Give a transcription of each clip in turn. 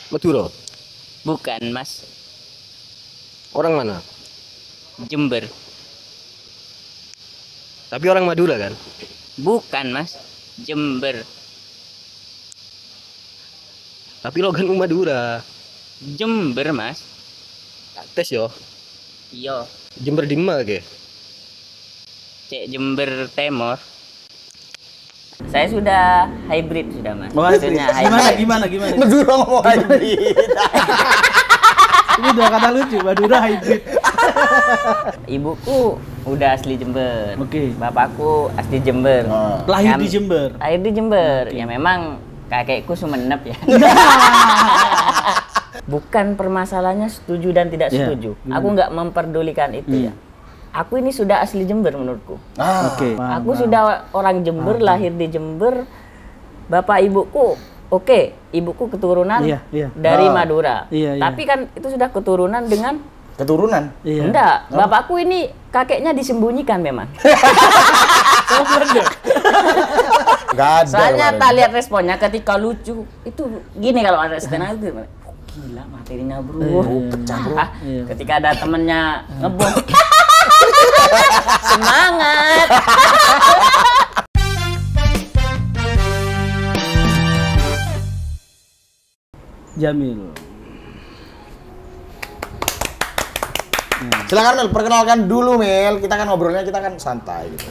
Madura. Bukan, Mas. Orang mana? Jember. Tapi orang Madura kan? Bukan, Mas. Jember. Tapi loganmu Madura. Jember, Mas. Tes yo. Iya. Jember Dima ke? Cek Jember Timur. Saya sudah hybrid sudah, Mas. Maksudnya Gimana? Madura ngomong hybrid. Ini udah kata lucu, Madura hybrid. Ibuku udah asli Jember. Oke. Bapakku asli Jember. Lahir di Jember. Lahir di Jember. Ya memang kakekku Sumenep ya. Bukan permasalahannya setuju dan tidak setuju. Aku nggak memperdulikan itu ya. Aku ini sudah asli Jember menurutku. Oke. Aku sudah orang Jember, lahir di Jember. Bapak ibuku, ibuku keturunan dari Madura. Tapi kan itu sudah keturunan dengan Keturunan? Iya. enggak, bapakku ini kakeknya disembunyikan memang. Gak ada. Soalnya tak lihat responnya ketika lucu itu gini kalau ada stand itu gila materinya bro. Pecah bro. Ketika ada temennya ngebom. Semangat. Jamil. Silakan Mel, perkenalkan dulu Mel. Kita kan ngobrolnya kita kan santai gitu.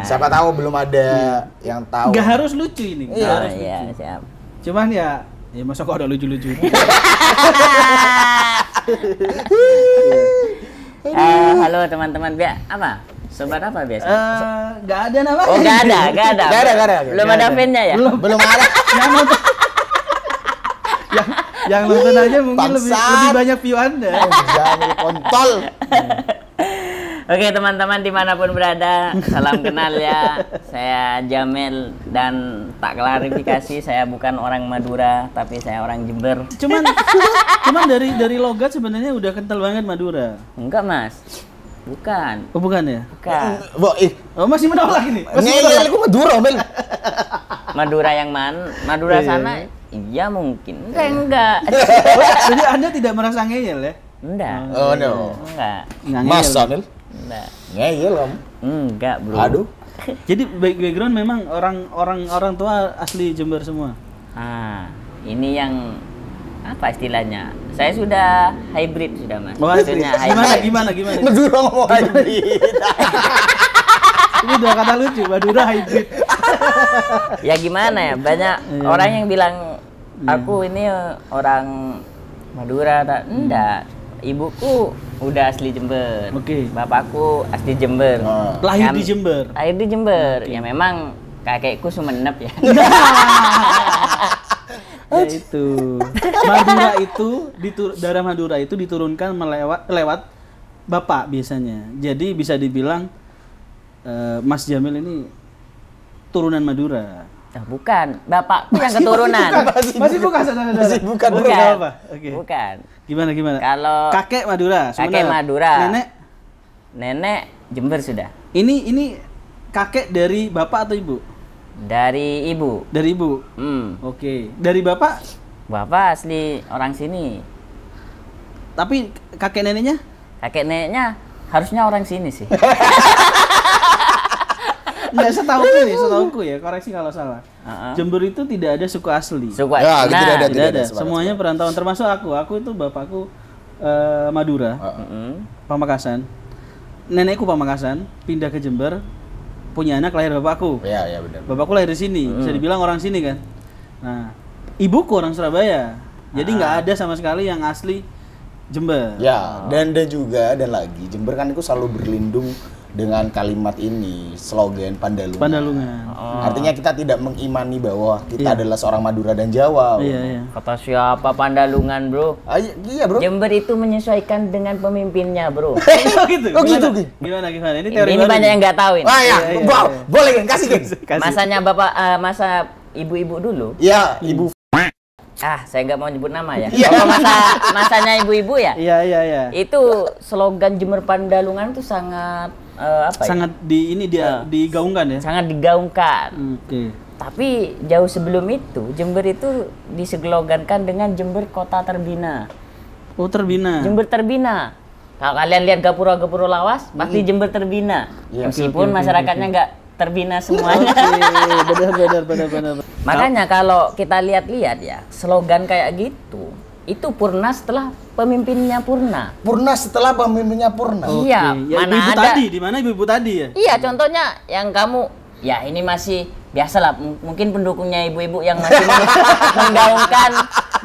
Siapa tahu belum ada yang tahu. Nggak harus lucu ini. Iya, siap. Cuman ya masa kok ada lucu-lucu. Halo teman-teman, apa? Sobat apa biasa? Nggak ada nama. Oh, nggak ada. Belum ada fan-nya ya? Belum ada. Yang nonton aja mungkin lebih banyak view Anda. Jamil kontol. Oke teman-teman dimanapun berada, salam kenal ya. Saya Jamil dan tak klarifikasi saya bukan orang Madura tapi saya orang Jember. Cuman dari logat sebenarnya udah kental banget Madura. Enggak Mas, bukan. Oh bukan ya? Bukan. Oh masih menolak ini? Ngeyel aku Madura Mel. Madura yang mana? Madura sana? Iya mungkin. Enggak. Jadi Anda tidak merasa ngeyel ya? Enggak. Oh no. Enggak. Masa Mel? Enggak. Ngeyel kamu. Enggak, Bro. Aduh. Jadi background memang orang tua asli Jember semua. Ini yang apa istilahnya? Saya sudah hybrid sudah, Mas. Maksudnya gimana? Madura ngomong hybrid. Ini udah kata lucu, Madura hybrid. Ya gimana ya? Banyak orang yang bilang aku ini orang Madura, enggak. Ibuku udah asli Jember. Oke. Bapakku asli Jember. Lahir di Jember. Lahir di Jember. Ya memang kakekku Sumenep ya. Ya itu. Madura itu darah Madura itu diturunkan lewat bapak biasanya. Jadi bisa dibilang Mas Jamil ini turunan Madura. Nah, bukan, bapakku yang keturunan. Masih bukan saudara-saudara. Masih bukan. Apa? Oke. Bukan. Gimana? Kalau kakek Madura, kakek Madura. Nenek Jember sudah. Ini kakek dari bapak atau ibu? Dari ibu. Dari ibu. Oke. Dari bapak? Bapak asli orang sini. Tapi kakek neneknya? Kakek neneknya harusnya orang sini sih. Nggak, setauku ya, koreksi kalau salah. Jember itu tidak ada suku asli. Ya, tidak ada. Semuanya perantauan, termasuk aku. Aku itu bapakku Madura, Pamekasan. Nenekku Pamekasan, pindah ke Jember, punya anak lahir bapakku. Iya, benar. Bapakku lahir di sini, bisa dibilang orang sini kan. Nah, ibuku orang Surabaya. Jadi nggak ada sama sekali yang asli Jember. Ya, dan lagi Jember kan itu selalu berlindung dengan kalimat ini, slogan Pandalungan. Artinya kita tidak mengimani bahwa kita adalah seorang Madura dan Jawa. Iya. Kata siapa Pandalungan, Bro? Iya, Bro. Jember itu menyesuaikan dengan pemimpinnya, Bro. Gitu. Gimana? Ini teori ini banyak yang nggak tahu ini. Boleh kasih. Masanya masa ibu-ibu dulu. Iya, ibu. Saya nggak mau nyebut nama ya. Kalau masanya ibu-ibu ya. Iya. Itu slogan Jember Pandalungan itu sangat sangat digaungkan ya. Sangat digaungkan. Oke. Tapi jauh sebelum itu, Jember itu dislogankan dengan Jember Kota Terbina. Oh, terbina. Jember Terbina. Kalau kalian lihat gapura-gapura lawas, pasti Jember Terbina. Iya. Meskipun Oke. masyarakatnya nggak terbina semuanya. Benar. Makanya kalau kita lihat-lihat ya, slogan kayak gitu, itu purna setelah pemimpinnya purna. Purna setelah pemimpinnya Purna. Oke. Iya, Ya, mana ibu-ibu ada. tadi, di mana ibu-ibu tadi ya? Iya, contohnya yang kamu, ya ini masih biasalah, mungkin pendukungnya ibu-ibu yang masih menggaungkan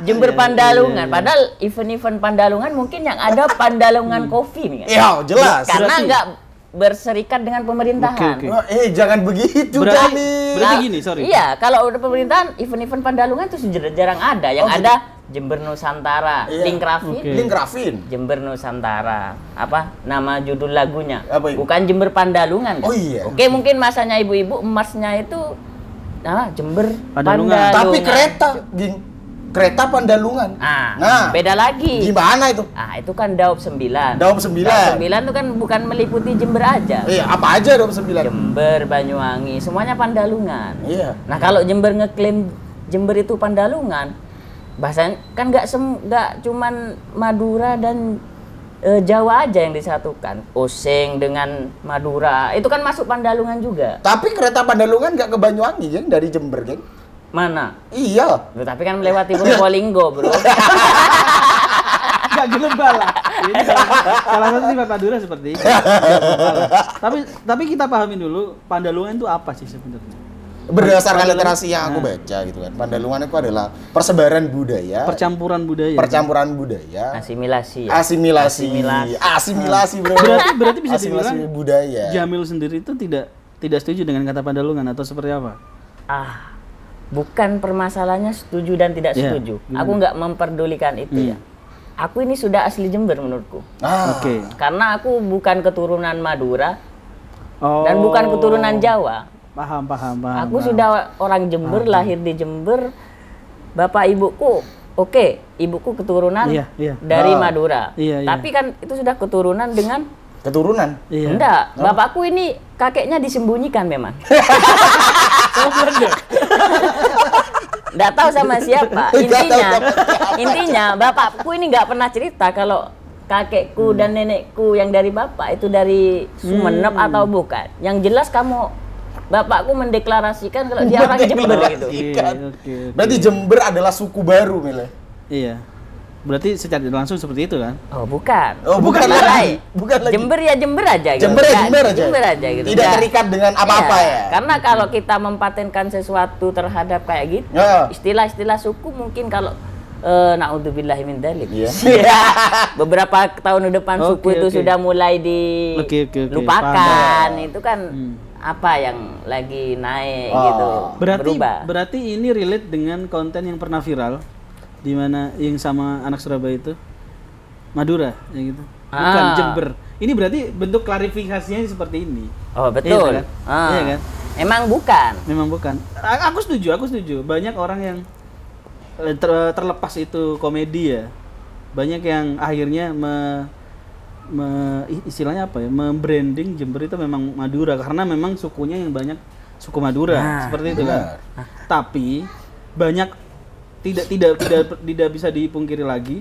Jember Pandalungan. Padahal event-event Pandalungan mungkin yang ada Pandalungan Coffee nih kan? Iya, jelas. Karena Berarti- nggak berserikat dengan pemerintahan. Oke. Oh, jangan begitu, Jamil. Berarti gini, sorry. Iya, kalau udah pemerintahan, event-event Pandalungan itu sudah jarang ada. Yang Oh, ada Jember Nusantara, Iya. Link Rafin, Oke. Link Rafin. Jember Nusantara. Apa nama judul lagunya? Apa itu? Bukan Jember Pandalungan kan? Oh, iya. Oke, mungkin masanya ibu-ibu emasnya itu Jember Pandalungan. Pandalungan. Tapi kereta Pandalungan. Nah, beda lagi. Gimana itu? Itu kan Daop 9. Daop 9. Daop 9 itu kan bukan meliputi Jember aja. Apa aja Daop 9? Jember, Banyuwangi, semuanya Pandalungan. Iya. Nah, kalau Jember ngeklaim Jember itu Pandalungan, bahasanya kan nggak cuman Madura dan Jawa aja yang disatukan. Osing dengan Madura, itu kan masuk Pandalungan juga. Tapi kereta Pandalungan nggak ke Banyuwangi, geng, dari Jember, geng. Mana? Iya. Loh, tapi kan melewati Purwolinggo, bro. Gak gelembal lah. Ini salah satu sifat Madura seperti itu. Tapi kita pahamin dulu Pandalungan itu apa sih sebenarnya? Berdasarkan Pandalungan- literasi yang aku baca gitu kan. Pandalungan itu adalah persebaran budaya, Percampuran budaya. percampuran budaya, Asimilasi. asimilasi, bro. Berarti bisa asimilasi dibilang budaya. Jamil sendiri itu tidak setuju dengan kata Pandalungan atau seperti apa? Bukan permasalahannya setuju dan tidak Iya, setuju. gimana? Aku nggak memperdulikan itu ya. Aku ini sudah asli Jember menurutku. Oke. Karena aku bukan keturunan Madura Oh. dan bukan keturunan Jawa. Paham. Aku sudah orang Jember, lahir di Jember. Bapak ibuku, ibuku keturunan Iya. dari Madura. Iya. Tapi kan itu sudah keturunan dengan Keturunan. Iya. enggak. Bapakku ini kakeknya disembunyikan memang. Nggak tahu sama siapa. Intinya bapakku ini nggak pernah cerita kalau kakekku dan nenekku yang dari bapak itu dari Sumeneb atau bukan. Yang jelas bapakku mendeklarasikan kalau dia orang Jember gitu. Oke. Berarti Jember adalah suku baru, Mile. Iya. Berarti secara langsung seperti itu kan? Oh bukan. Oh, bukan lagi. Bukan lagi. Jember ya Jember aja gitu. Jember ya Nggak, Jember aja. Jember aja gitu. Tidak Nggak- terikat dengan apa-apa Iya, ya. Karena kalau kita mempatenkan sesuatu terhadap kayak gitu, Ya. istilah-istilah suku mungkin kalau naudzubillahi min dzalik. Iya. Beberapa tahun depan suku Oke, itu oke. sudah mulai Oke. dilupakan. Paham. Itu kan apa yang lagi naik Oh. gitu. Berubah. Berarti ini relate dengan konten yang pernah viral di mana yang sama anak Surabaya itu Madura ya gitu. Bukan Jember. Ini berarti bentuk klarifikasinya seperti ini. Oh betul. Iya kan? Iya kan? Emang bukan. Memang bukan. Aku setuju. Banyak orang yang terlepas itu komedi ya. Banyak yang akhirnya istilahnya apa ya? Membranding Jember itu memang Madura karena memang sukunya yang banyak suku Madura seperti itu kan. Tapi banyak tidak bisa dipungkiri lagi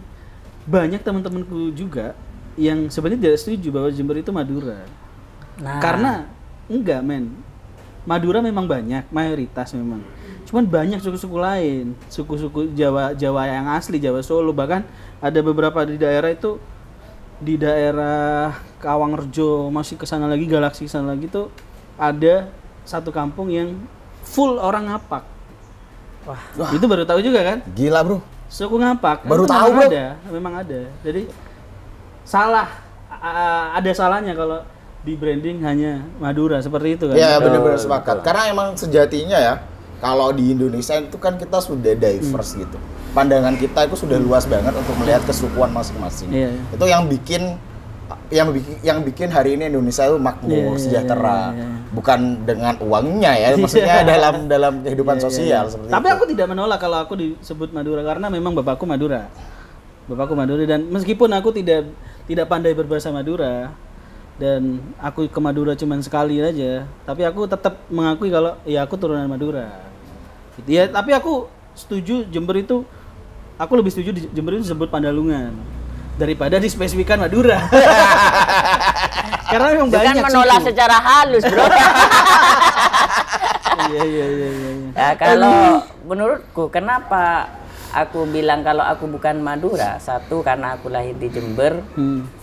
banyak teman-temanku juga yang sebenarnya tidak setuju bahwa Jember itu Madura. Nah. Karena enggak Madura memang banyak, mayoritas memang. Cuman banyak suku-suku lain, suku-suku Jawa yang asli, Jawa Solo, bahkan ada beberapa di daerah itu di daerah Kawangrejo, masih ke sana lagi, Galaksi ke sana lagi tuh ada satu kampung yang full orang Ngapak. Wah, itu baru tahu juga kan? Gila, Bro. Suku Ngapak. Baru itu tahu, memang Bro. memang ada. Jadi ada salahnya kalau di branding hanya Madura seperti itu kan. Ya, benar-benar sepakat. Karena emang sejatinya ya, kalau di Indonesia itu kan kita sudah diverse gitu. Pandangan kita itu sudah luas banget untuk melihat kesukuan masing-masing. Iya. Itu yang bikin hari ini Indonesia itu makmur, sejahtera. Iya. Bukan dengan uangnya ya, maksudnya dalam kehidupan sosial seperti Tapi itu. aku tidak menolak kalau aku disebut Madura karena memang bapakku Madura. Bapakku Madura dan meskipun aku tidak pandai berbahasa Madura dan aku ke Madura cuma sekali aja, tapi aku tetap mengakui kalau ya aku turunan Madura. Gitu. Ya, tapi aku setuju Jember itu, aku lebih setuju di Jember itu disebut Pandalungan daripada dispesifikkan Madura. Karena memang Itu kan banyak menolak suku. secara halus, bro. Iya. Ya, kalau menurutku kenapa aku bilang kalau aku bukan Madura, satu karena aku lahir di Jember.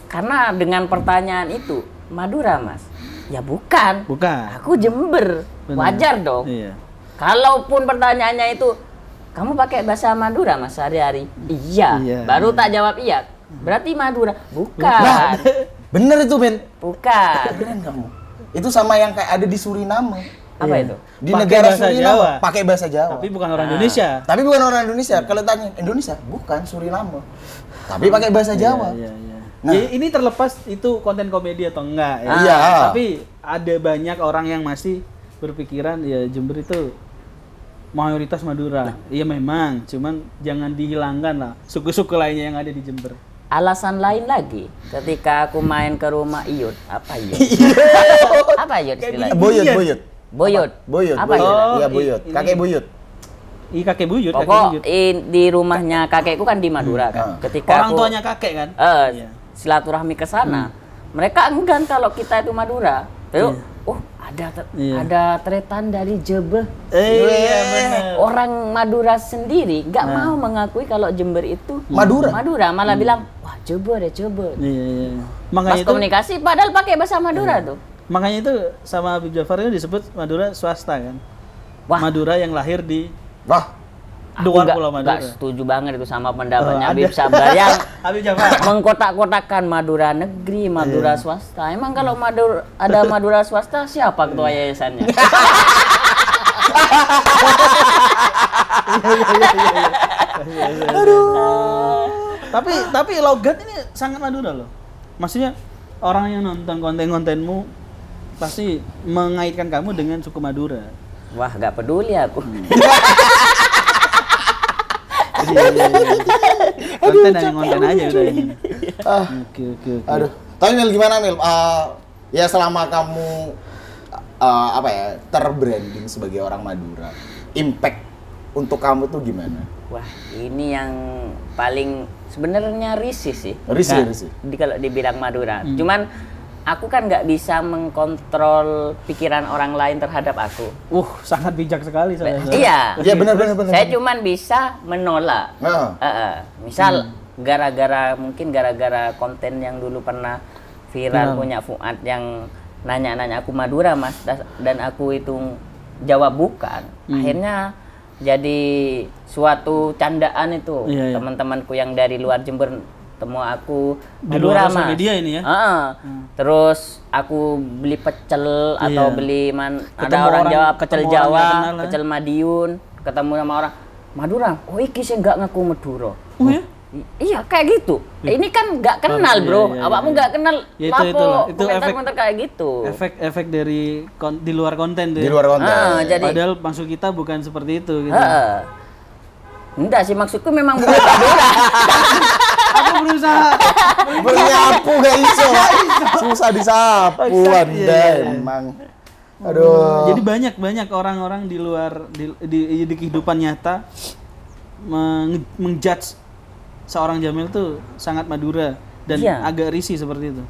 Karena dengan pertanyaan itu, Madura mas? Ya bukan. Aku Jember. Benar. Wajar dong. Iya. Kalaupun pertanyaannya itu, kamu pakai bahasa Madura mas sehari-hari? Iya. Baru tak jawab iya. Berarti Madura? Bukan. Nah, bener itu men. Bukan. Keren kamu. Itu sama yang kayak ada di Suriname. Apa itu? Di Pakai negara bahasa Suriname Jawa. pakai bahasa Jawa. Tapi bukan orang Indonesia. Tapi bukan orang Indonesia. Kalau tanya Indonesia, bukan Suriname. Tapi pakai bahasa Jawa. Iya. Nah. Ya, ini terlepas itu konten komedi atau enggak ya. Iya. Tapi ada banyak orang yang masih berpikiran ya Jember itu mayoritas Madura. Iya memang, cuman jangan dihilangkan lah suku-suku lainnya yang ada di Jember. Alasan lain lagi, ketika aku main ke rumah Iyut, apa Iyut? Apa Iyut istilahnya? Boyot. Boyut. Apa Boyut. Iyut? Iya, Boyut. ini- Kakek Boyut. Kakek buyut, kakek Pokok buyut. di rumahnya kakekku kan di Madura kan. Ketika Orang aku tuanya kakek kan? Iya. silaturahmi ke sana, mereka enggan kalau kita itu Madura. Terus, ada tretan dari Jember. Iya benar. Orang Madura sendiri nggak mau mengakui kalau Jember itu Madura. malah bilang, wah Jember ya Jember. Iya. Pas Makanya itu komunikasi padahal pakai bahasa Madura tuh. makanya itu sama Habib Jafar itu disebut Madura swasta kan. Wah. Madura yang lahir di Wah, luar Aku Pulau Madura. nggak setuju banget itu sama pendapatnya Oh, Habib ada. Sabar yang Habib Jafar. mengkotak-kotakan Madura negeri, Madura swasta. Emang kalau ada Madura swasta siapa ketua yayasannya? Tapi logat ini sangat Madura loh. Maksudnya orang yang nonton konten-kontenmu pasti mengaitkan kamu dengan suku Madura. Wah, nggak peduli aku. Iya. Konten hanya konten aja udah ini. Oke. aduh. Tapi Mil gimana Mil? Ya selama kamu terbranding sebagai orang Madura, impact untuk kamu tuh gimana? Wah, ini yang paling sebenarnya risih sih. Risih. Kalau dibilang Madura. Cuman aku kan nggak bisa mengkontrol pikiran orang lain terhadap aku. Sangat bijak sekali saya. Iya. Iya benar. Saya cuman bisa menolak. Misal mungkin gara-gara konten yang dulu pernah viral punya Fuad yang nanya-nanya aku Madura mas, dan aku itu jawab bukan. Akhirnya jadi suatu candaan itu. Iya. Teman-temanku yang dari luar Jember temu aku Di luar Madura sosial mas. media ini ya? Terus aku beli pecel atau Iya. beli ada Ketemu orang orang- Jawa pecel ketemu orang Jawa, nggak kenal, ya? pecel Madiun, ketemu sama orang Madura. Oh iki sih nggak ngaku Madura. Oh ya? Iya kayak gitu. Ini kan nggak kenal bro. iya, Awakmu nggak kenal. Ya, Lapo itulah. Itu komentar-komentar kayak gitu. Efek dari di luar konten tuh. Di ya? luar konten. Jadi Padahal maksud kita bukan seperti itu gitu. enggak sih maksudku memang bukan Madura. Aku berusaha. Bernyapu gak iso. Susah disapu Anda emang. Aduh. Jadi banyak orang-orang di luar di kehidupan nyata mengjudge seorang Jamil tuh sangat Madura dan Iya. agak risih seperti itu.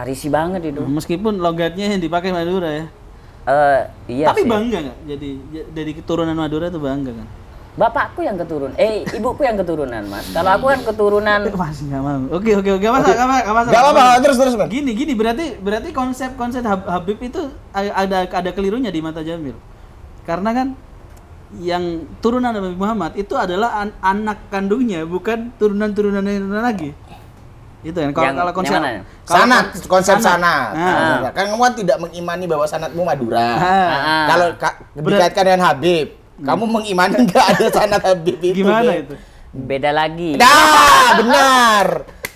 Risih banget itu. Meskipun logatnya yang dipakai Madura ya. Iya Tapi sih. bangga nggak? Jadi dari keturunan Madura tuh bangga kan? Bapakku yang keturunan. Ibuku yang keturunan, Mas. Kalau aku kan keturunan Masih nggak mau. Oke, gak masalah. Gak apa-apa, terus Man. Gini, berarti konsep Habib itu ada kelirunya di mata Jamil. Karena kan yang turunan Nabi Muhammad itu adalah anak kandungnya, bukan turunan-turunannya lagi. Itu kan kalau konsep yang mana? Sanat, konsep sanat. Ah. Kan kamu kan tidak mengimani bahwa sanatmu Madura. Ah. Kalau dikaitkan dengan Habib, kamu mengimani nggak ada sanat Habib itu? Gimana Ben? itu? beda lagi. Nah, benar.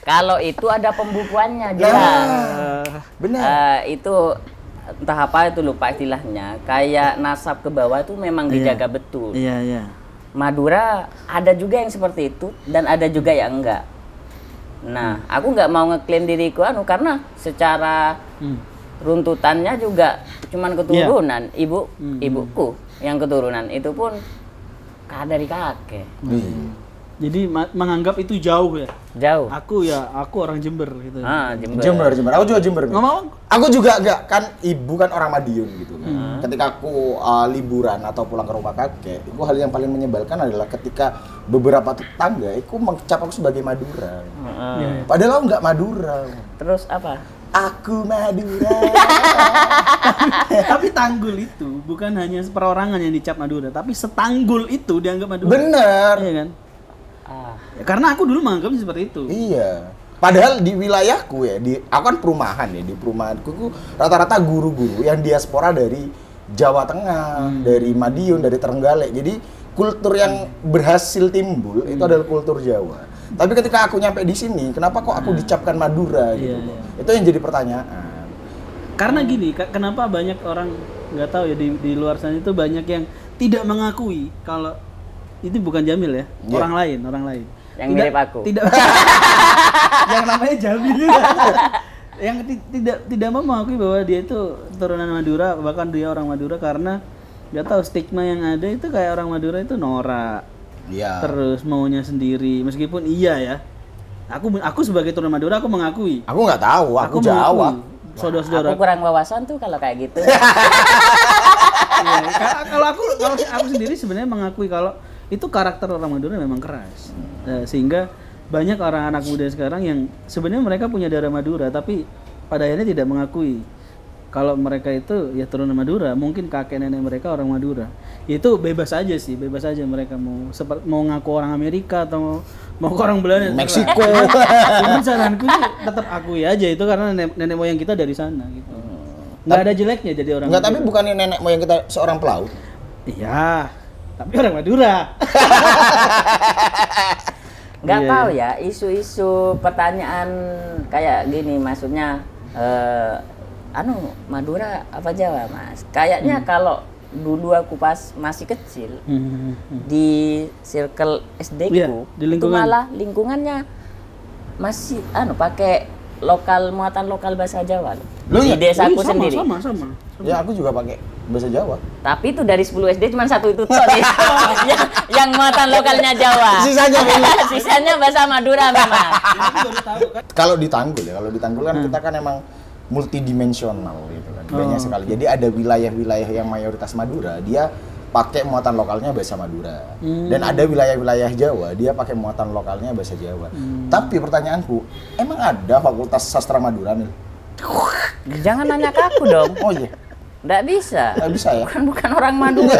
Kalau itu ada pembukuannya jelas. Benar. Itu entah apa itu lupa istilahnya. Kayak nasab ke bawah itu memang dijaga betul. Iya. Madura ada juga yang seperti itu dan ada juga yang enggak. Nah, aku nggak mau ngeklaim diriku karena secara runtutannya juga cuman keturunan ibuku yang keturunan itu pun dari kakek. Jadi menganggap itu jauh ya. Jauh. Aku orang Jember gitu. Jember. Jember. Aku juga Jember. Ngomong Aku juga enggak kan ibu kan orang Madiun gitu kan. Ketika aku liburan atau pulang ke rumah kakek, itu hal yang paling menyebalkan adalah ketika beberapa tetangga itu mengecap aku sebagai Madura. Padahal aku enggak Madura. Terus apa? Aku Madura. tapi Tanggul itu bukan hanya perorangan yang dicap Madura, tapi setanggul itu dianggap Madura. Bener. Iya kan? Ya, karena aku dulu menganggapnya seperti itu. Iya. Padahal di wilayahku ya, aku kan perumahan ya, di perumahanku itu rata-rata guru-guru yang diaspora dari Jawa Tengah, dari Madiun, dari Trenggalek. Jadi kultur yang berhasil timbul itu adalah kultur Jawa. Tapi ketika aku nyampe di sini, kenapa kok aku dicapkan Madura gitu? Itu yang jadi pertanyaan. Karena gini, kenapa banyak orang nggak tahu ya di luar sana itu banyak yang tidak mengakui kalau itu bukan Jamil ya, orang lain. Yang mirip aku. Tidak. Yang namanya Jamil juga. Yang tidak mau mengakui bahwa dia itu turunan Madura, bahkan dia orang Madura karena nggak tahu stigma yang ada itu kayak orang Madura itu norak. Iya. Terus maunya sendiri, meskipun iya ya. Aku sebagai turunan Madura aku mengakui. Aku nggak tahu, aku Jawa. Saudara-saudara. Aku kurang wawasan tuh kalau kayak gitu. Iya, kalau aku sendiri sebenarnya mengakui kalau itu karakter orang Madura memang keras. Sehingga banyak orang anak muda sekarang yang sebenarnya mereka punya darah Madura tapi pada akhirnya tidak mengakui kalau mereka itu ya turunan Madura, mungkin kakek nenek mereka orang Madura. Itu bebas aja sih, bebas aja mereka mau ngaku orang Amerika atau mau ke orang Belanda, Meksiko. Cuman saranku sih tetap akui aja itu karena nenek moyang kita dari sana gitu. Nggak ada jeleknya jadi orang Enggak, Madura. tapi bukannya nenek moyang kita seorang pelaut? Iya, tapi orang Madura. Nggak Iya, tahu ya, isu-isu pertanyaan kayak gini maksudnya Madura apa Jawa, Mas? Kayaknya kalau dulu aku pas masih kecil di circle SD ku, Iya, di itu lingkungan. malah lingkungannya masih pakai muatan lokal bahasa Jawa loh. Loh, Di ya? desaku Sama, sendiri. Sama. Ya aku juga pakai bahasa Jawa. Tapi itu dari 10 SD cuma satu itu toh yang muatan lokalnya Jawa. Sisanya Sisanya bahasa Madura memang. Kalau di Tanggul kan kita kan emang multidimensional gitu kan. Banyak sekali. Jadi ada wilayah-wilayah yang mayoritas Madura, dia pakai muatan lokalnya bahasa Madura. Dan ada wilayah-wilayah Jawa, dia pakai muatan lokalnya bahasa Jawa. Tapi pertanyaanku, emang ada Fakultas Sastra Madura, Mil? Jangan nanya ke aku dong. Oh iya. Nggak bisa. Nggak bisa ya? Bukan orang Madura.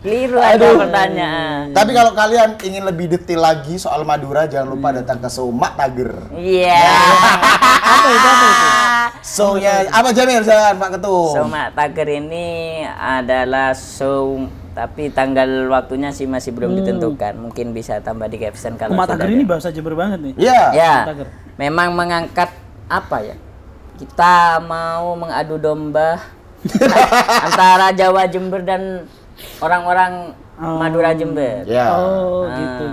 Keliru ada pertanyaan. Tapi kalau kalian ingin lebih detail lagi soal Madura, jangan lupa datang ke Somak Tager. Iya. Apa itu? So-nya apa Jamil, jangan Pak Ketum? Somak Tager ini adalah show tapi tanggal waktunya sih masih belum ditentukan. Mungkin bisa tambah di caption kalau Somak Tager sudah ini ada. bahasa Jember banget nih. Iya. Ya, Tager. memang mengangkat apa ya? Kita mau mengadu domba antara Jawa Jember dan orang-orang Madura Jember. Ya. Oh, gitu.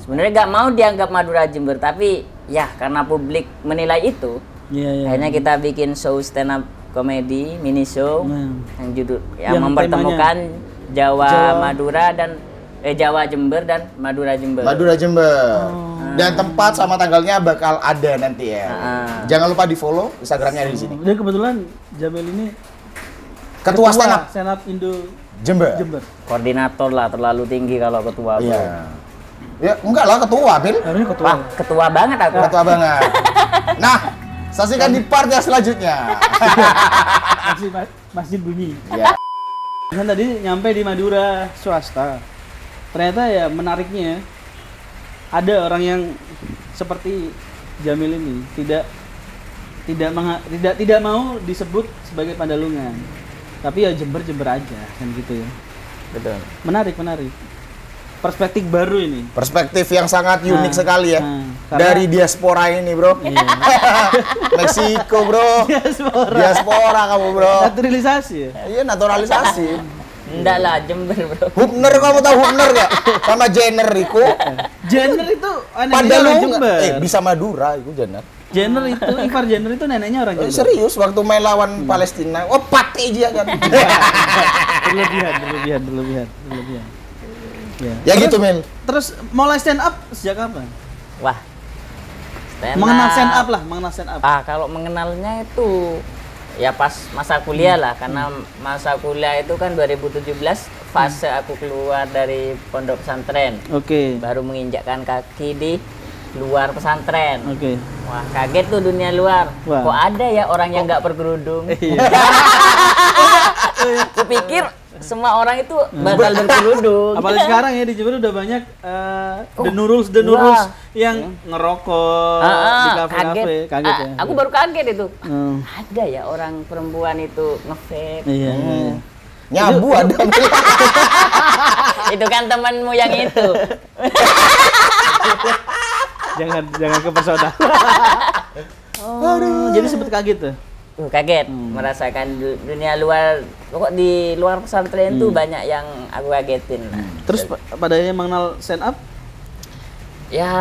Sebenarnya nggak mau dianggap Madura Jember, tapi ya karena publik menilai itu, Iya. akhirnya kita bikin show stand up comedy, mini show yang judul yang Yang mempertemukan Jawa Madura dan Jawa Jember dan Madura Jember. Madura Jember. Dan tempat sama tanggalnya bakal ada nanti ya. Jangan lupa di-follow Instagramnya ada di sini. Dan kebetulan Jamil ini Ketua stand up stand up Indo Jember. Koordinator lah, terlalu tinggi kalau ketua. Bro. Iya. Ya, enggak lah ketua, Bil. Harusnya ketua. Wah, ketua banget aku. Ketua banget. Nah, saksikan di part yang selanjutnya. Masjid bunyi. Ya. Kan tadi nyampe di Madura swasta. Ternyata ya menariknya ada orang yang seperti Jamil ini tidak mau disebut sebagai Pandalungan. Tapi ya Jember aja kan gitu ya. Betul. Menarik. Perspektif baru ini. Perspektif yang sangat unik sekali ya. karena- Dari diaspora ini, Bro. Iya. Meksiko, Bro. Diaspora kamu, Bro. Naturalisasi ya. Iya, naturalisasi. Enggak lah, Jember, Bro. Hubner, kamu tahu Hubner gak? Sama Jenner itu. Jenner itu anak Pandalungan. Jember. Bisa Madura itu Jenner. Jenner itu, Ivar Jenner itu neneknya orang Jember. Serius waktu main lawan Palestina, pate aja kan. berlebihan. Ya gitu, Mel. Terus mulai stand up sejak kapan? Wah. Mengenal stand up lah, mengenal stand up. Kalau mengenalnya itu ya pas masa kuliah lah, karena masa kuliah itu kan 2017 fase aku keluar dari pondok pesantren. Oke. Baru menginjakkan kaki di luar pesantren. Oke. Wah, kaget tuh dunia luar. Wah. Kok ada ya orang yang nggak berkerudung? Iya. Kupikir semua orang itu bakal berkerudung. Apalagi sekarang ya di Jember udah banyak the Nurul wah. yang ngerokok di kafe-kafe. Kaget ya. Aku baru kaget itu. Hmm. Ada ya orang perempuan itu nge-vape. Iya. Nyabu ada. Itu kan temanmu yang itu. jangan kepesona. Oh, jadi sempet kaget tuh. Kaget merasakan dunia luar. Pokok di luar pesantren tuh banyak yang aku kagetin. Terus pada akhirnya mengenal stand up? Ya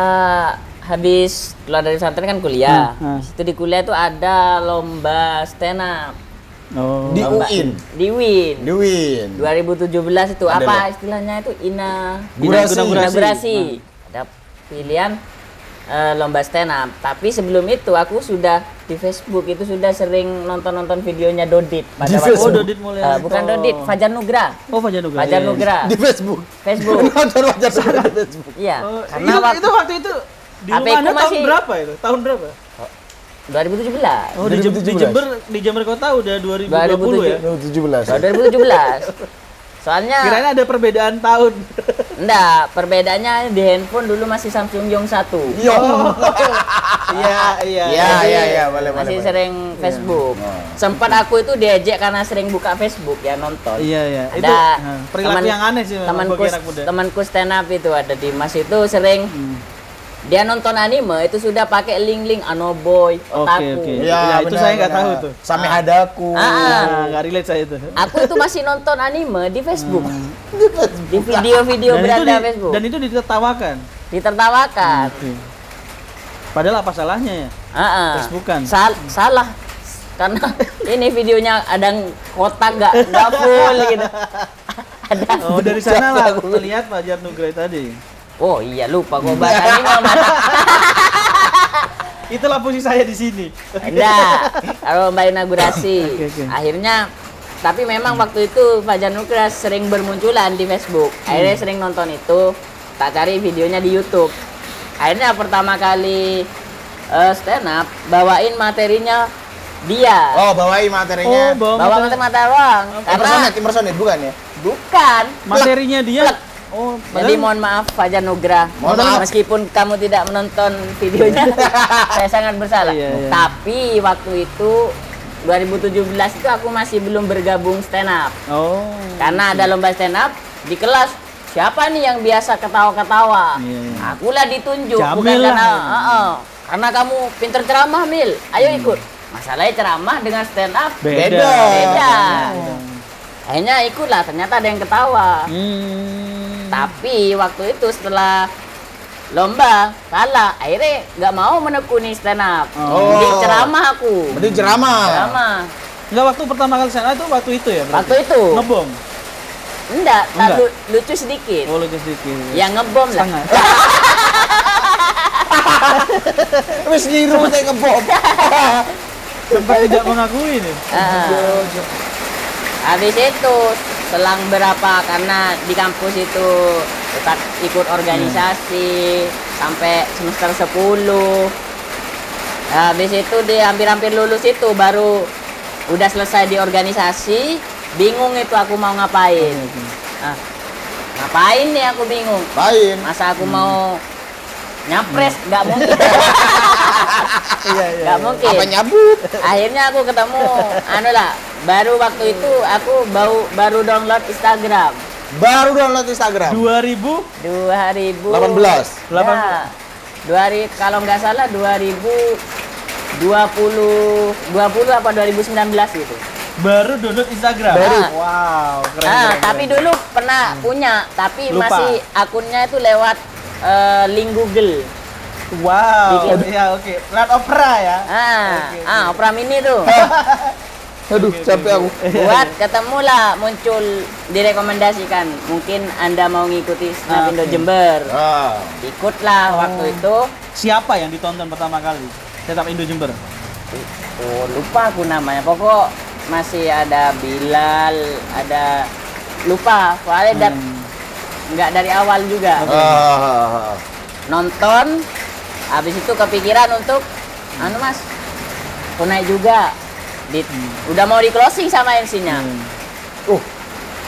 habis keluar dari pesantren kan kuliah. Itu di kuliah tuh ada lomba stand up. Oh. Di UIN. Di WIN. Di UIN. 2017 itu Ada apa deh. istilahnya itu Inaugurasi. inaugurasi. Ada pilihan lomba stand up. Tapi sebelum itu aku sudah di Facebook itu sudah sering nonton videonya Dodit. Di Facebook? Oh, Dodit Mulyana. Bukan Dodit, Fajar Nugra. Oh, Fajar Nugra. Fajar Iya. Nugra. Di Facebook. Facebook. Nonton wajar di Facebook. Iya. Oh, Karena waktu itu di HP rumah Anda ku tahun masih- berapa itu? Tahun berapa? 2017. Oh, di 2017. Jember Kota udah 2020 ya? 2017. 2017. Soalnya Kirain ada perbedaan tahun. enggak, perbedaannya di handphone dulu masih Samsung Yong 1. Yo. Iya. Iya, boleh. Masih sering Facebook. Sempat aku itu diajak karena sering buka Facebook ya nonton. Iya. Itu Ada perilaku yang aneh sih memang bagi anak muda. temanku stand up itu ada di Mas itu sering dia nonton anime itu sudah pakai link Anoboy, Otaku. Oke. Ya, itu saya nggak tahu tuh. Sampai hadaku. Nggak relate saya itu. Aku itu masih nonton anime di Facebook. Di video-video beranda Facebook. Dan itu ditertawakan. Ditertawakan. Oke. Padahal apa salahnya ya? Facebookan. Salah. Karena ini videonya ada kotak nggak full gitu. Ada. Oh, dari sana lah aku melihat Fajar Nugra tadi. Oh iya lupa gua bahas anime Mas. Itulah posisi saya di sini. Enggak, kalau mbak inaugurasi. Oke. Akhirnya, tapi memang waktu itu Fajar Nugra sering bermunculan di Facebook. Akhirnya sering nonton itu, tak cari videonya di YouTube. Akhirnya pertama kali stand up, bawain materinya dia. Oh, bawain materinya. Bawa materi doang. Karena Impersonate bukan ya? bukan. materinya dia. Plek. Oh, Jadi mohon maaf Fajar Nugra, Mohon maaf. meskipun kamu tidak menonton videonya, saya sangat bersalah. Iya. Tapi waktu itu 2017 itu aku masih belum bergabung stand up. Oh. Karena ada lomba stand up di kelas. Siapa nih yang biasa ketawa-ketawa? Iya. Akulah ditunjuk, Jamil bukan lah. karena karena kamu pinter ceramah, Mil. Ayo ikut. Masalahnya ceramah dengan stand up Beda. Akhirnya ikutlah, ternyata ada yang ketawa. Tapi waktu itu setelah lomba kalah, akhirnya nggak mau menekuni stand up. Oh. Mending ceramah aku. Mending ceramah. Ceramah. Enggak, waktu pertama kali stand up itu waktu itu ya? berarti? Waktu itu. Ngebom. Enggak, Enggak. lucu sedikit. Oh, lucu sedikit. Yang ngebom lah. Setengah. Wis niru saya ngebom. Sempat tidak mengakui nih. Habis itu selang berapa karena di kampus itu tetap ikut organisasi sampai semester 10. Habis itu dia hampir-hampir lulus itu baru udah selesai di organisasi, bingung itu aku mau ngapain. Ngapain nih aku bingung. Lain. Masa aku mau nyapres? Nggak mungkin. Nggak mungkin. Apa nyabut? Akhirnya aku ketemu baru waktu itu aku baru download Instagram. Baru download Instagram. 2000 2018. 18. Kalau nggak salah 2020 apa 2019 gitu. baru download Instagram. Baru. Wow, keren. Tapi dulu pernah punya, tapi Lupa. masih akunnya itu lewat link Google. Wow. Bikin. Ya oke. Lihat opera ya. Opera mini tuh. Aduh, capek aku. Buat ketemulah muncul direkomendasikan. Mungkin Anda mau ngikuti Stand Up Indo Jember. Ikutlah waktu itu. Siapa yang ditonton pertama kali? Stand Up Indo Jember. Oh, lupa aku namanya. Pokok masih ada Bilal, ada lupa. Soalnya nggak dari awal juga. Nonton, habis itu kepikiran untuk Mas, aku naik juga. Udah mau di closing sama MC-nya.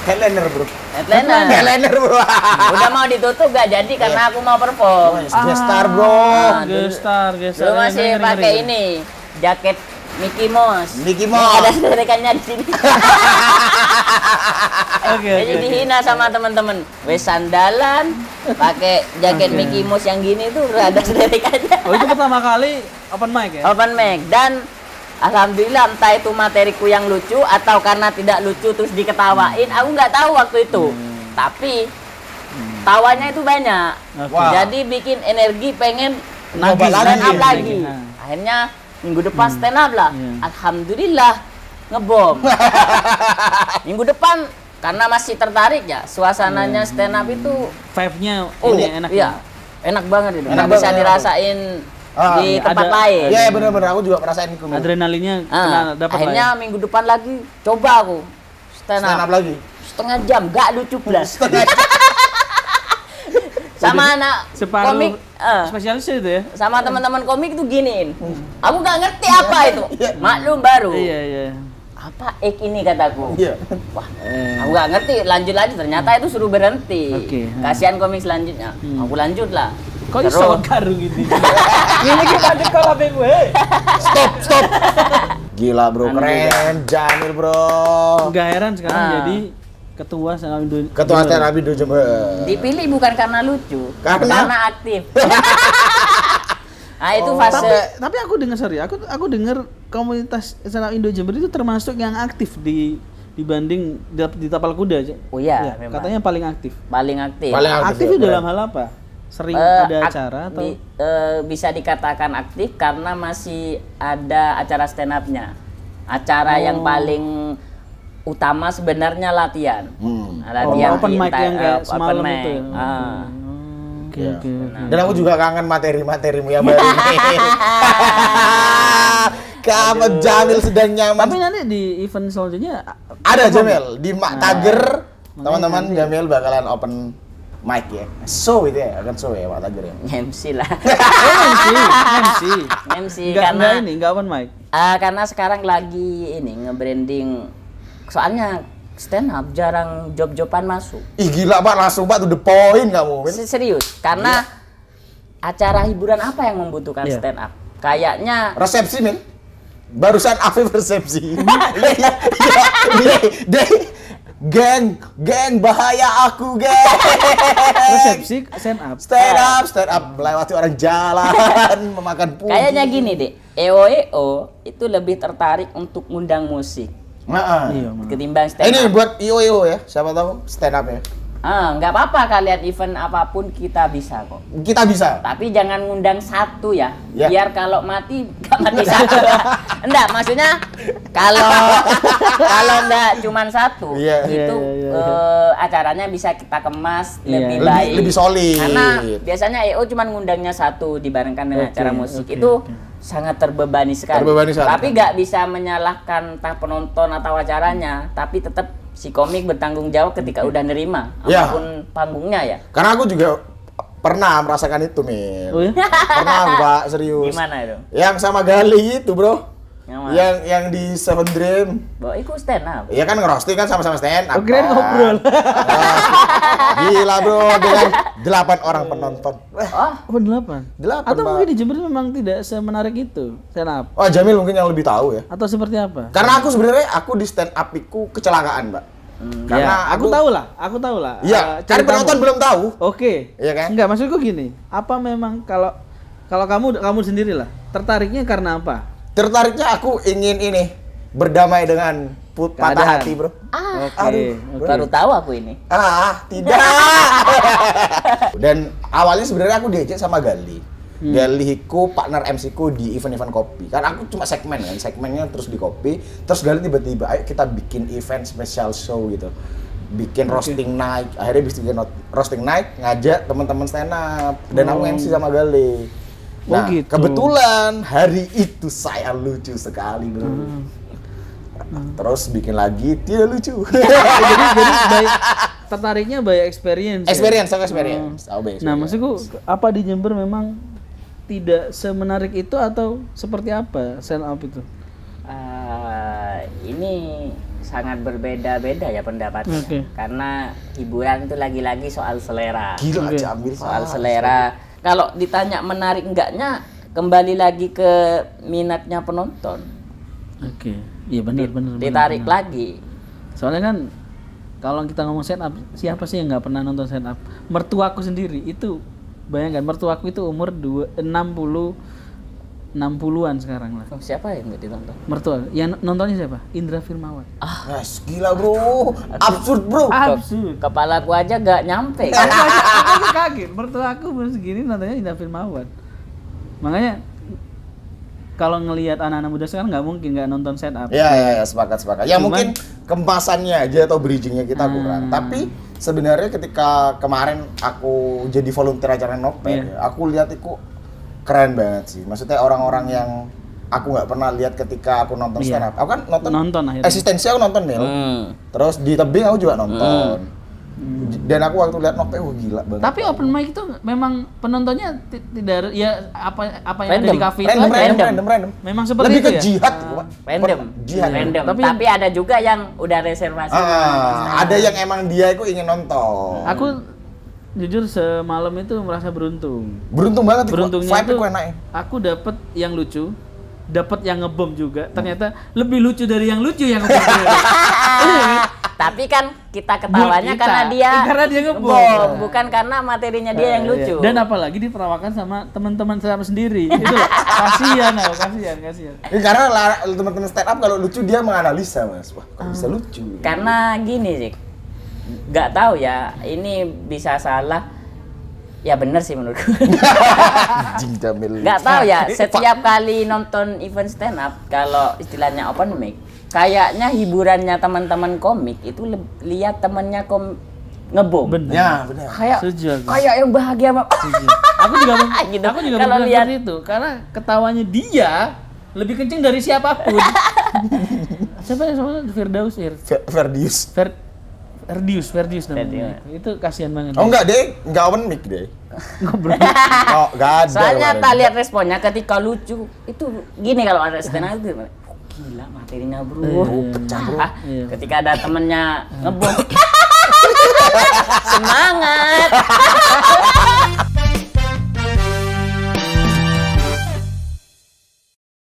Headliner bro. Headliner bro. Udah mau ditutup gak jadi karena aku mau perform. Gestar bro. Gestar. Lu masih pakai ini jaket Mickey Mouse. Mickey Nih, Mouse. ada sedekannya di sini. Jadi dihina sama teman-teman. Wes sandalan, pakai jaket Mickey Mouse yang gini tuh udah ada sedekannya. Oh, itu pertama kali open mic ya? Open mic dan alhamdulillah entah itu materiku yang lucu atau karena tidak lucu terus diketawain, aku nggak tahu waktu itu. Tapi tawanya itu banyak. Wah. Jadi bikin energi pengen Nagih stand up lagi. lagi. Akhirnya minggu depan stand up lah. Alhamdulillah ngebom. Minggu depan karena masih tertarik ya, suasananya stand up itu Vibe-nya enak. Iya. Enak banget itu. Enak Nggak bisa banget. dirasain di tempat ada- lain. Iya benar-benar aku juga merasain itu. Adrenalinnya dapat Akhirnya lah. minggu depan lagi coba aku stand Stand up up lagi. setengah jam, gak lucu belas. Sama anak Separuh komik, spesialis itu ya? sama teman-teman komik tuh giniin. Aku gak ngerti apa itu. Maklum baru. Iya. Apa ek ini kataku. Iya. Wah, aku gak ngerti. Lanjut lagi ternyata itu suruh berhenti. Oke. Kasihan komik selanjutnya. Aku lanjut lah. Kok iso garu gitu? Ini kita di kolam gue. Stop. Gila bro, keren. Jamil bro. Enggak heran sekarang jadi ketua Stand Up Indo. Ketua Stand Up Indo Jember. Dipilih bukan karena lucu, Karena? aktif. Nah, itu fase Tapi aku dengar komunitas Stand Up Indo Jember itu termasuk yang aktif dibanding di Tapal Kuda aja. Oh iya, memang. Katanya paling aktif. paling aktif. Paling aktif Aktif ya, itu dalam hal apa? Sering ada acara atau bisa dikatakan aktif karena masih ada acara stand up-nya. Acara yang paling utama sebenarnya latihan. Latihan open mic entah, yang kayak open semalam mic. itu ya? Oke. Dan aku juga kangen materi-materimu yang baru ini. Kamu Jamil sedang nyaman. Tapi nanti di event selanjutnya Ada Jamil di Mak Tager. Teman-teman Jamil bakalan open mic ya. Show itu ya, akan show ya Mak Tager ya. MC lah. MC enggak open mic. karena sekarang lagi ini nge-branding. Soalnya stand up jarang job-joban masuk. Ih gila Pak, langsung Pak to the point kamu. Serius, karena acara hiburan apa yang membutuhkan Iya. stand up? Kayaknya Resepsi Min. Barusan Afif resepsi. Geng bahaya aku geng. Resepsi stand up. Stand up melewati orang jalan, memakan puji. kayaknya gini deh, EO itu lebih tertarik untuk ngundang musik Iya, ketimbang stand Ini up. buat IO ya, siapa tahu stand up ya. Nggak apa-apa kalian event apapun kita bisa kok. Kita bisa. Tapi jangan ngundang satu ya, Ya. biar kalau mati gak mati satu. Enggak, maksudnya kalau enggak cuman satu, Iya. itu Iya. acaranya bisa kita kemas Iya. lebih baik. Lebih solid. Karena biasanya EO cuman ngundangnya satu dibarengkan dengan acara musik. Itu sangat terbebani sekali. Terbebani sekali. Tapi nggak bisa menyalahkan entah penonton atau acaranya, tapi tetap si komik bertanggung jawab ketika udah nerima Ya. apapun panggungnya ya. Karena aku juga pernah merasakan itu, Min. Oh ya? Pernah aku, Pak, serius. Gimana itu? Yang sama Gali itu, Bro. Yang mana? Yang di Seven Dream. Bahwa ikut stand up. Iya kan ngerosting kan sama-sama stand up. Oh, kirain kan. ngobrol. Gila, Bro, dengan 8 orang penonton. Oh, Apa 8? 8, Atau Pak. mungkin di Jember memang tidak semenarik itu stand up? Oh, Jamil mungkin yang lebih tahu ya. Atau seperti apa? Karena aku sebenarnya di stand up iku kecelakaan, Mbak. Karena Ya, aku tahu lah. Iya, kan ceritamu. penonton belum tahu. Oke. Iya kan? Enggak, maksudku gini. Apa memang kalau kamu sendirilah tertariknya karena apa? Tertariknya aku ingin ini berdamai dengan patah Keadaan. hati, Bro. Oke. baru tahu aku ini. Tidak. Dan awalnya sebenarnya aku diajak sama Gali. Galih iku partner MC ku di event-event kopi. Kan aku cuma segmen kan, segmennya terus di kopi. Terus Galih tiba-tiba, ayo kita bikin event special show gitu. Bikin roasting night. Akhirnya bikin roasting night, ngajak teman-teman stand up. Dan aku MC sama Galih. Nah, gitu. kebetulan hari itu saya lucu sekali, bro. Terus bikin lagi, dia lucu. jadi baik, tertariknya by experience. Experience, aku experience. Tahu be Nah, experience. maksudku apa di Jember memang tidak semenarik itu atau seperti apa stand up itu? Ini sangat berbeda-beda ya pendapatnya. Oke. Karena hiburan itu lagi-lagi soal selera. Gila Oke. aja ambil Soal selera. Kalau ditanya menarik enggaknya, kembali lagi ke minatnya penonton. Oke. Iya benar. Ditarik lagi. Soalnya kan kalau kita ngomong stand up, siapa sih yang nggak pernah nonton stand up? Mertuaku sendiri itu, bayangkan mertuaku itu umur 60-an sekarang lah. Oh, siapa yang nggak ditonton? Mertua, yang nontonnya siapa? Indra Firmawan. Guys, gila bro. Absurd bro. Absurd. Kepalaku aja nggak nyampe. Aku aja kaget, mertuaku baru segini nontonnya Indra Firmawan. Makanya kalau ngelihat anak-anak muda sekarang nggak mungkin nggak nonton stand up. Ya, sepakat. Ya Cuman- mungkin kemasannya aja atau bridgingnya kita kurang. Tapi sebenarnya ketika kemarin aku jadi volunteer acara Nopet, Iya. aku lihat itu keren banget sih. Maksudnya orang-orang yang aku nggak pernah lihat ketika aku nonton Iya. stand up. Aku kan nonton Akhirnya. eksistensi aku nonton Mil. Terus di tebing aku juga nonton. Dan aku waktu lihat Nopet, wah gila banget. Tapi open mic itu memang penontonnya tidak ya apa yang ada Random. di cafe itu random. aja. Memang seperti Lebih itu ke ya? jihad, Pak. Random. Jihad. Random. Tapi- Tapi ada juga yang udah reservasi. Ada yang emang dia itu ingin nonton. Aku jujur semalam itu merasa beruntung. Beruntung banget itu. Beruntungnya Vibe itu ku enak. aku dapat yang lucu, dapat yang ngebom juga. Ternyata lebih lucu dari yang lucu yang ngebom. Tapi kan kita ketawanya Buat kita. karena dia ngebom. bukan karena materinya dia yang lucu. Dan apalagi diperawakan sama teman-teman saya sendiri. Itu loh, kasihan aku, kasihan. Ya, karena teman-teman stand up kalau lucu dia menganalisa, Mas. Wah, kok bisa lucu. Karena gini sih, nggak tahu ya, ini bisa salah. Ya bener sih menurutku. Jing Jamil. Nggak tahu ya, setiap kali nonton event stand up, kalau istilahnya open mic, kayaknya hiburannya teman-teman komik itu lihat temennya ngebom. Bener. Ya, benar. Setuju aku. Kayak yang bahagia banget. Aku juga Gitu. aku juga Kalau berpikir lihat- seperti itu karena ketawanya dia lebih kenceng dari siapapun. Siapa yang sama Firdaus ya? Verdius. Verdius namanya. Itu kasihan banget. Oh enggak deh, enggak open mic deh. Ngobrol. Oh, enggak ada. Soalnya kemarin. tak lihat responnya ketika lucu itu gini kalau ada stand up itu oh, gila materinya bro. pecah, bro. Ah, Iya. ketika ada temennya ngebom semangat.